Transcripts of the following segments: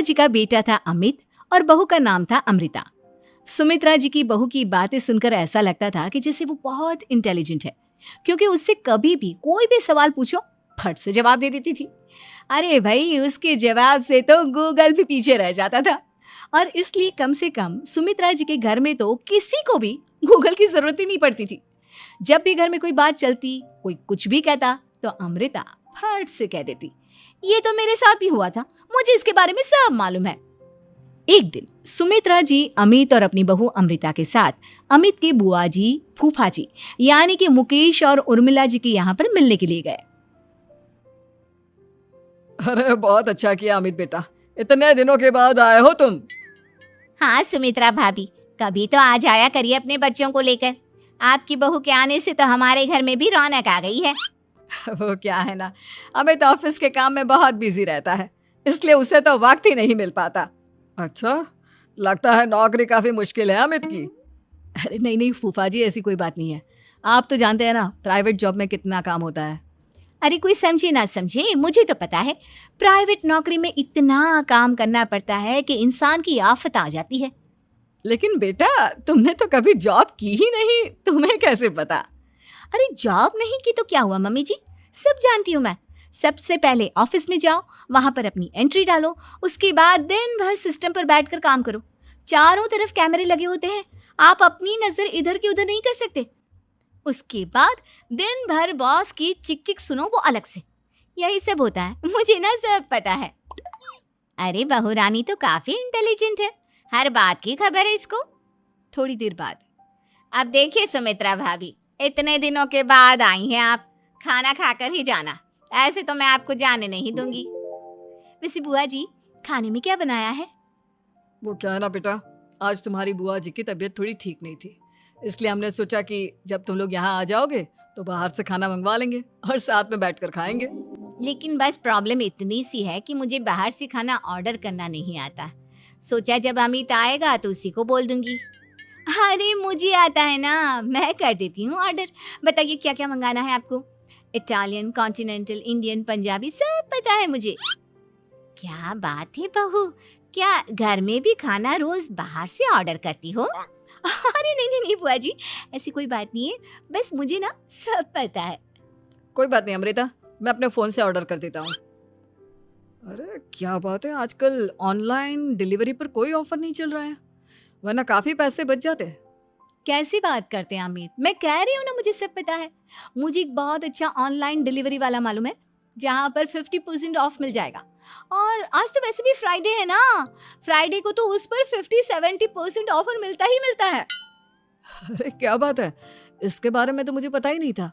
जी का बेटा था अमित और बहू का नाम था अमृता। सुमित्रा जी की बहू की बातें सुनकर ऐसा लगता था कि जैसे वो बहुत इंटेलिजेंट है, क्योंकि उससे कभी भी कोई भी सवाल पूछो फट से जवाब दे देती थी। अरे भाई, उसके जवाब से तो गूगल भी पीछे रह जाता था। और इसलिए कम से कम सुमित्रा जी के घर में तो किसी को भी गूगल की जरूरत ही नहीं पड़ती थी। जब भी घर में कोई बात चलती, कोई कुछ भी कहता, तो अमृता फट से कह देती, ये तो मेरे साथ भी हुआ था, मुझे इसके बारे में सब मालूम है। एक दिन सुमित्रा जी अमित और अपनी बहू अमृता के साथ अमित के बुआ जी, फूफा जी यानी कि मुकेश और उर्मिला जी के यहाँ पर मिलने के लिए गए। अरे बहुत अच्छा किया अमित बेटा, इतने दिनों के बाद आए हो तुम। हाँ सुमित्रा भाभी, कभी तो आ जाया करिए अपने बच्चों को लेकर। आपकी बहू के आने से तो हमारे घर में भी रौनक आ गई है। वो क्या है ना, अमित ऑफिस के काम में बहुत बिजी रहता है, इसलिए उसे तो वक्त ही नहीं मिल पाता। अच्छा, लगता है नौकरी काफी मुश्किल है अमित की। अरे नहीं नहीं फूफा जी, ऐसी कोई बात नहीं है। आप तो जानते हैं ना प्राइवेट जॉब में कितना काम होता है। अरे कोई समझे ना समझे, मुझे तो पता है प्राइवेट नौकरी में इतना काम करना पड़ता है कि इंसान की आफत आ जाती है। लेकिन बेटा, तुमने तो कभी जॉब की ही नहीं, तुम्हें कैसे पता? अरे जॉब नहीं की तो क्या हुआ मम्मी जी, सब जानती हूँ मैं। सबसे पहले ऑफिस में जाओ, वहां पर अपनी एंट्री डालो, उसके बाद दिन भर सिस्टम पर बैठकर काम करो। चारों तरफ कैमरे लगे होते हैं, आप अपनी नजर इधर की उधर नहीं कर सकते। उसके बाद दिन भर बॉस की चिक चिक सुनो, वो अलग से। यही सब होता है, मुझे ना सब पता है। अरे बहू रानी तो काफी इंटेलिजेंट है, हर बात की खबर है इसको। थोड़ी देर बाद, अब देखिए सुमित्रा भाभी, इतने दिनों के बाद आई हैं आप, खाना खाकर ही जाना, ऐसे तो मैं आपको जाने नहीं दूंगी। वैसे बुआ जी, खाने में क्या बनाया है? वो क्या है ना बेटा, आज तुम्हारी बुआ जी की तबीयत थोड़ी ठीक नहीं थी, इसलिए हमने सोचा कि जब तुम लोग यहाँ आ जाओगे तो बाहर से खाना मंगवा लेंगे और साथ में बैठकर खाएंगे। लेकिन बस प्रॉब्लम इतनी सी है कि मुझे बाहर से खाना ऑर्डर करना नहीं आता। सोचा जब अमित आएगा तो उसी को बोल दूंगी। अरे मुझे आता है ना, मैं कर देती हूँ ऑर्डर। बताइए क्या क्या मंगाना है आपको? इटालियन, कॉन्टिनेंटल, इंडियन, पंजाबी, सब पता है मुझे। क्या बात है बहू, क्या घर में भी खाना रोज बाहर से ऑर्डर करती हो? अरे नहीं नहीं नहीं बुआ जी, ऐसी कोई बात नहीं है, बस मुझे ना सब पता है। कोई बात नहीं अमृता, मैं अपने फोन से ऑर्डर कर देता हूँ। अरे क्या बात है, आजकल ऑनलाइन डिलीवरी पर कोई ऑफर नहीं चल रहा है, वरना काफी पैसे बच जाते हैं। कैसी बात करते हैं अमित, मैं कह रही हूँ ना मुझे सब पता है। मुझे एक बहुत अच्छा ऑनलाइन डिलीवरी वाला मालूम है, जहाँ पर 50% ऑफ मिल जाएगा। और आज तो वैसे भी फ्राइडे है ना, फ्राइडे को तो उस पर 50-70% ऑफर मिलता ही मिलता है। अरे क्या बात है, इसके बारे में तो मुझे पता ही नहीं था।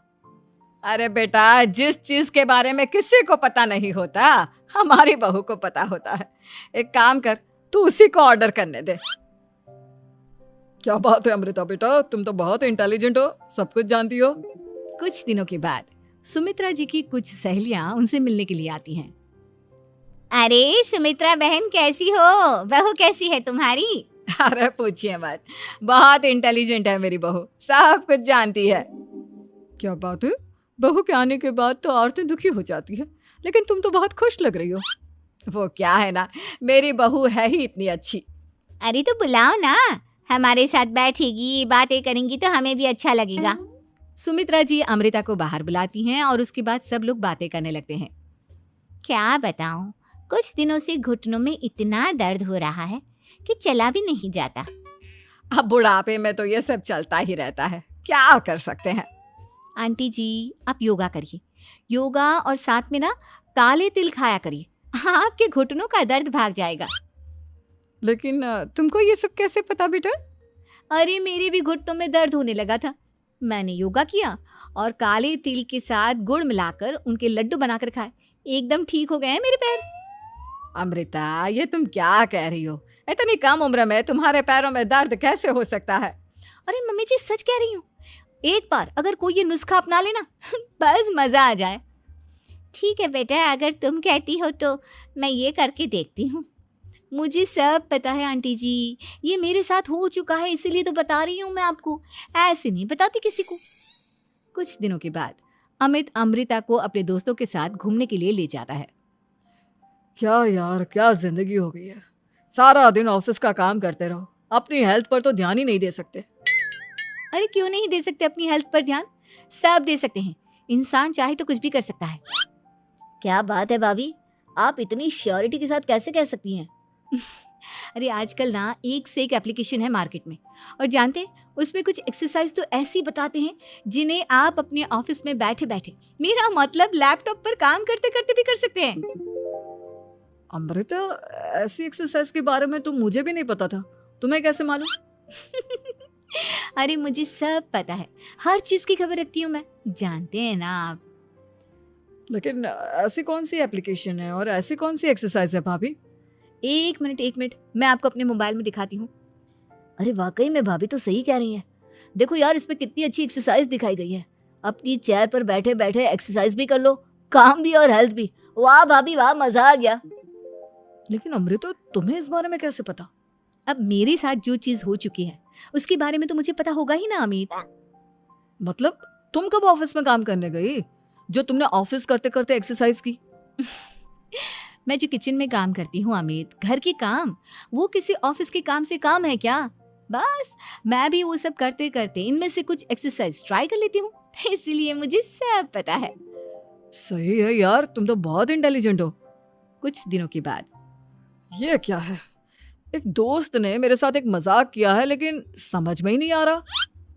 अरे बेटा, जिस चीज के बारे में किसी को पता नहीं होता, हमारी बहू को पता होता है। एक काम कर, तू उसी को ऑर्डर करने दे। क्या बात है अमृता बेटा, तुम तो बहुत इंटेलिजेंट हो, सब कुछ जानती हो। कुछ दिनों के बाद सुमित्रा जी की कुछ सहेलियां उनसे मिलने के लिए आती हैं। अरे सुमित्रा बहन कैसी हो, बहू कैसी है तुम्हारी? अरे पूछिए मत, बहुत इंटेलिजेंट है मेरी बहू, सब कुछ जानती है। क्या बात है, बहू के आने के बाद तो औरतें दुखी हो जाती है, लेकिन तुम तो बहुत खुश लग रही हो। वो क्या है ना, मेरी बहू है ही इतनी अच्छी। अरे तो बुलाओ ना, हमारे साथ बैठेगी, बातें करेंगी तो हमें भी अच्छा लगेगा। सुमित्रा जी अमृता को बाहर बुलाती हैं और उसके बाद सब लोग बातें करने लगते हैं। क्या बताऊं, कुछ दिनों से घुटनों में इतना दर्द हो रहा है कि चला भी नहीं जाता। अब बुढ़ापे में तो ये सब चलता ही रहता है, क्या कर सकते हैं। आंटी जी, आप योगा करिए, योगा और साथ में ना काले तिल खाया करिए, आपके घुटनों का दर्द भाग जाएगा। लेकिन तुमको ये सब कैसे पता बेटा? अरे मेरे भी घुटनों में दर्द होने लगा था, मैंने योगा किया और काले तिल के साथ गुड़ मिलाकर उनके लड्डू बनाकर खाए, एकदम ठीक हो गए हैं मेरे पैर। अमृता, ये तुम क्या कह रही हो? इतनी कम उम्र में तुम्हारे पैरों में दर्द कैसे हो सकता है? अरे मम्मी जी, सच कह रही हूँ, एक बार अगर कोई ये नुस्खा अपना लेना बस मजा आ जाए। ठीक है बेटा, अगर तुम कहती हो तो मैं ये करके देखती हूँ। मुझे सब पता है आंटी जी, ये मेरे साथ हो चुका है, इसीलिए तो बता रही हूँ मैं आपको, ऐसे नहीं बताती किसी को। कुछ दिनों के बाद अमित अमृता को अपने दोस्तों के साथ घूमने के लिए ले जाता है। क्या यार, क्या जिंदगी हो गई है। सारा दिन ऑफिस का काम करते रहो, अपनी हेल्थ पर तो ध्यान ही नहीं दे सकते। अरे क्यों नहीं दे सकते अपनी हेल्थ पर ध्यान? सब दे सकते हैं। इंसान चाहे तो कुछ भी कर सकता है। क्या बात है भाभी, आप इतनी श्योरिटी के साथ कैसे कह सकती हैं? अरे आजकल ना एक से एक एप्लीकेशन है मार्केट में, और जानते हैं उसमें कुछ एक्सरसाइज तो ऐसी बताते हैं जिन्हें आप अपने ऑफिस में बैठे बैठे, मेरा मतलब लैपटॉप पर काम करते करते भी कर सकते हैं। अमृता, ऐसी एक्सरसाइज के बारे में तो मुझे भी नहीं पता था, तुम्हें कैसे मालूम? अरे मुझे सब पता है, हर चीज की खबर रखती हूँ मैं, जानते हैं ना आप। लेकिन ऐसी कौन सी एप्लीकेशन है और ऐसी कौन सी एक्सरसाइज है भाभी? एक मिनट, मैं आपको अपने मोबाइल में दिखाती हूँ। अरे वाकई में भाभी तो सही कह रही हैं। देखो यार, इसमें कितनी अच्छी एक्सरसाइज दिखाई गई है। अपनी चेयर पर बैठे बैठे एक्सरसाइज भी कर लो, काम भी और हेल्थ भी। वाह भाभी वाह, मजा आ गया। लेकिन अमृता, तुम्हें इस बारे में कैसे पता? अब मेरे साथ जो चीज हो चुकी है उसके बारे में तो मुझे पता होगा ही ना अमित। मतलब तुम कब ऑफिस में काम करने गई जो तुमने ऑफिस करते करते एक्सरसाइज की? मैं जो किचन में काम करती हूँ अमित, घर के काम, वो किसी ऑफिस के काम से काम है क्या? बस मैं भी वो सब करते करते इनमें से कुछ एक्सरसाइज ट्राई कर लेती हूँ, इसीलिए मुझे सब पता है। सही है यार, तुम तो बहुत इंटेलिजेंट हो। कुछ दिनों के बाद, ये क्या है? एक दोस्त ने मेरे साथ एक मजाक किया है, लेकिन समझ में ही नहीं आ रहा।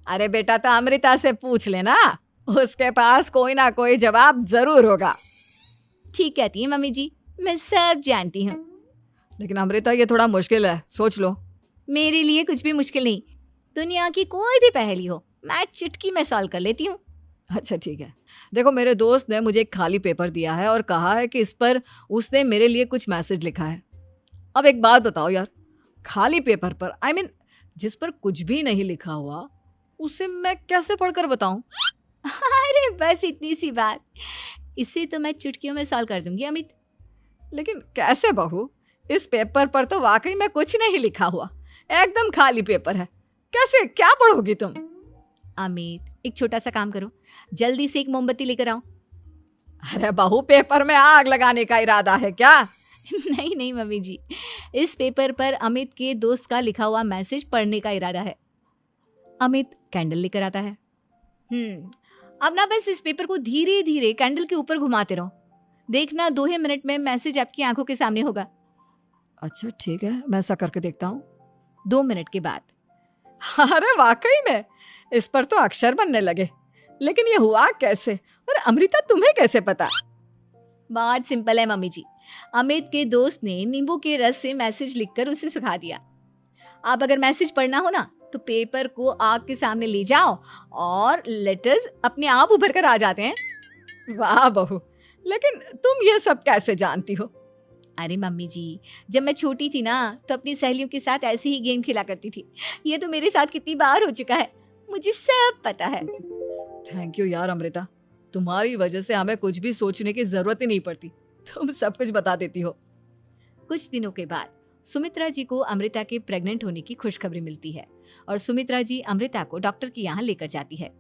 अरे बेटा, तो अमृता से पूछ लेना, उसके पास कोई ना कोई जवाब जरूर होगा। ठीक कहती है मम्मी जी, मैं सब जानती हूँ। लेकिन अमृता, ये थोड़ा मुश्किल है, सोच लो। मेरे लिए कुछ भी मुश्किल नहीं, दुनिया की कोई भी पहेली हो मैं चुटकी में सॉल्व कर लेती हूँ। अच्छा ठीक है, देखो मेरे दोस्त ने मुझे एक खाली पेपर दिया है और कहा है कि इस पर उसने मेरे लिए कुछ मैसेज लिखा है। अब एक बात बताओ यार, खाली पेपर पर, आई मीन जिस पर कुछ भी नहीं लिखा हुआ, उसे मैं कैसे पढ़कर बताऊं? अरे बस इतनी सी बात, इसे तो मैं चुटकियों में सॉल्व कर दूंगी अमित। लेकिन कैसे बहू? इस पेपर पर तो वाकई में कुछ नहीं लिखा हुआ, एकदम खाली पेपर है, कैसे, क्या पढ़ोगी तुम? अमित, एक छोटा सा काम करो, जल्दी से एक मोमबत्ती लेकर आओ। अरे बहू, पेपर में आग लगाने का इरादा है क्या? नहीं नहीं मम्मी जी, इस पेपर पर अमित के दोस्त का लिखा हुआ मैसेज पढ़ने का इरादा है। अमित कैंडल लेकर आता है। अब ना बस इस पेपर को धीरे धीरे कैंडल के ऊपर घुमाते रहो, देखना 2 ही मिनट में मैसेज आपकी आंखों के सामने होगा। अच्छा ठीक है, मैं ऐसा करके देखता हूँ। 2 मिनट के बाद, अरे वाकई में इस पर तो अक्षर बनने लगे, लेकिन ये हुआ कैसे? और अमृता, तुम्हें कैसे पता? बात सिंपल है मम्मी जी, अमित के दोस्त ने नींबू के रस से मैसेज लिखकर उसे सुखा दिया। आप अगर मैसेज पढ़ना हो ना तो पेपर को आग के सामने ले जाओ और लेटर्स अपने आप उभर कर आ जाते हैं। वाह बहू, लेकिन तुम ये सब कैसे जानती हो? अरे मम्मी जी, जब मैं छोटी थी ना तो अपनी सहेलियों के साथ ऐसे ही गेम खेला करती थी। ये तो मेरे साथ कितनी बार हो चुका है, मुझे सब पता है। थैंक यू यार अमृता, तुम्हारी वजह से हमें कुछ भी सोचने की जरूरत ही नहीं पड़ती, तुम सब कुछ बता देती हो। कुछ दिनों के बाद सुमित्रा जी को अमृता के प्रेग्नेंट होने की खुशखबरी मिलती है और सुमित्रा जी अमृता को डॉक्टर के यहाँ लेकर जाती है।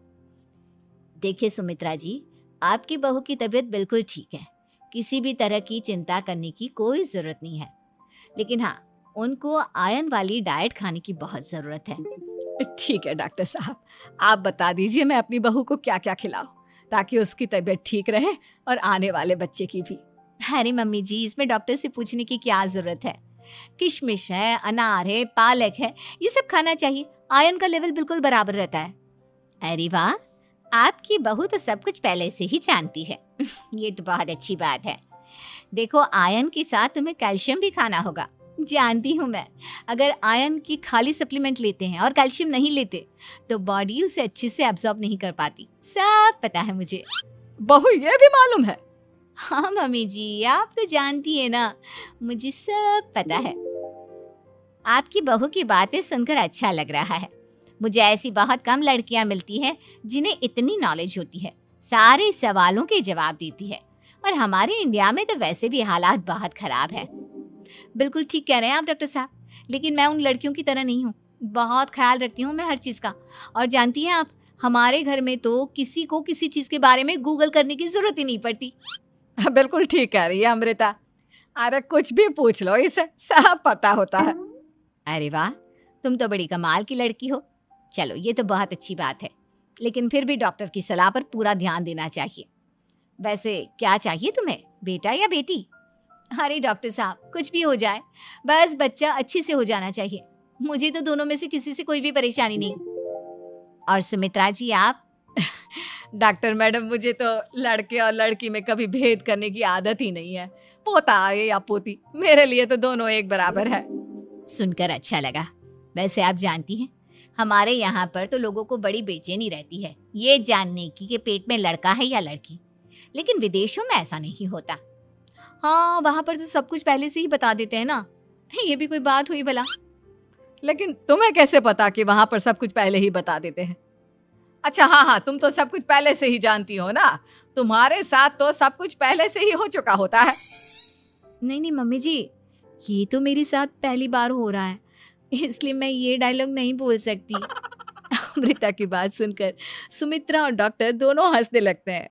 देखिए सुमित्रा जी, आपकी बहू की तबीयत बिल्कुल ठीक है, किसी भी तरह की चिंता करने की कोई जरूरत नहीं है, लेकिन हाँ, उनको आयरन वाली डाइट खाने की बहुत जरूरत है। ठीक है डॉक्टर साहब, आप बता दीजिए मैं अपनी बहू को क्या क्या खिलाऊं ताकि उसकी तबीयत ठीक रहे और आने वाले बच्चे की भी। अरे मम्मी जी, इसमें डॉक्टर से पूछने की क्या जरूरत है, किशमिश है, अनार है, पालक है, ये सब खाना चाहिए, आयरन का लेवल बिल्कुल बराबर रहता है। अरे वाह, आपकी बहू तो सब कुछ पहले से ही जानती है। ये तो बहुत अच्छी बात है। देखो, आयरन के साथ तुम्हें कैल्शियम भी खाना होगा, जानती हूँ मैं। अगर आयरन की खाली सप्लीमेंट लेते हैं और कैल्शियम नहीं लेते तो बॉडी उसे अच्छे से एब्जॉर्ब नहीं कर पाती, सब पता है मुझे। बहू, ये भी मालूम है? हाँ मम्मी जी, आप तो जानती है ना, मुझे सब पता है। आपकी बहू की बातें सुनकर अच्छा लग रहा है। मुझे ऐसी बहुत कम लड़कियां मिलती हैं जिन्हें इतनी नॉलेज होती है, सारे सवालों के जवाब देती है, और हमारे इंडिया में तो वैसे भी हालात बहुत खराब है। बिल्कुल ठीक कह रहे हैं आप डॉक्टर साहब, लेकिन मैं उन लड़कियों की तरह नहीं हूँ, बहुत ख्याल रखती हूँ मैं हर चीज़ का। और जानती हैं आप, हमारे घर में तो किसी को किसी चीज़ के बारे में गूगल करने की ज़रूरत ही नहीं पड़ती। बिल्कुल ठीक कह रही है अमृता। अरे कुछ भी पूछ लो, इसे सब पता होता है। अरे वाह, तुम तो बड़ी कमाल की लड़की हो। चलो ये तो बहुत अच्छी बात है, लेकिन फिर भी डॉक्टर की सलाह पर पूरा ध्यान देना चाहिए। वैसे क्या चाहिए तुम्हें, बेटा या बेटी? अरे डॉक्टर साहब, कुछ भी हो जाए, बस बच्चा अच्छे से हो जाना चाहिए। मुझे तो दोनों में से किसी से कोई भी परेशानी नहीं। और सुमित्रा जी आप? डॉक्टर मैडम, मुझे तो लड़के और लड़की में कभी भेद करने की आदत ही नहीं है। पोता आए या पोती, मेरे लिए तो दोनों एक बराबर है। सुनकर अच्छा लगा। वैसे आप जानती हैं, हमारे यहाँ पर तो लोगों को बड़ी बेचैनी रहती है ये जानने की कि पेट में लड़का है या लड़की, लेकिन विदेशों में ऐसा नहीं होता। हाँ, वहाँ पर तो सब कुछ पहले से ही बता देते हैं ना। ये भी कोई बात हुई भला? लेकिन तुम्हें कैसे पता कि वहां पर सब कुछ पहले ही बता देते हैं? अच्छा हाँ हाँ, तुम तो सब कुछ पहले से ही जानती हो ना, तुम्हारे साथ तो सब कुछ पहले से ही हो चुका होता है। नहीं नहीं मम्मी जी, ये तो मेरे साथ पहली बार हो रहा है, इसलिए मैं ये डायलॉग नहीं बोल सकती। अमृता की बात सुनकर सुमित्रा और डॉक्टर दोनों हंसने लगते हैं।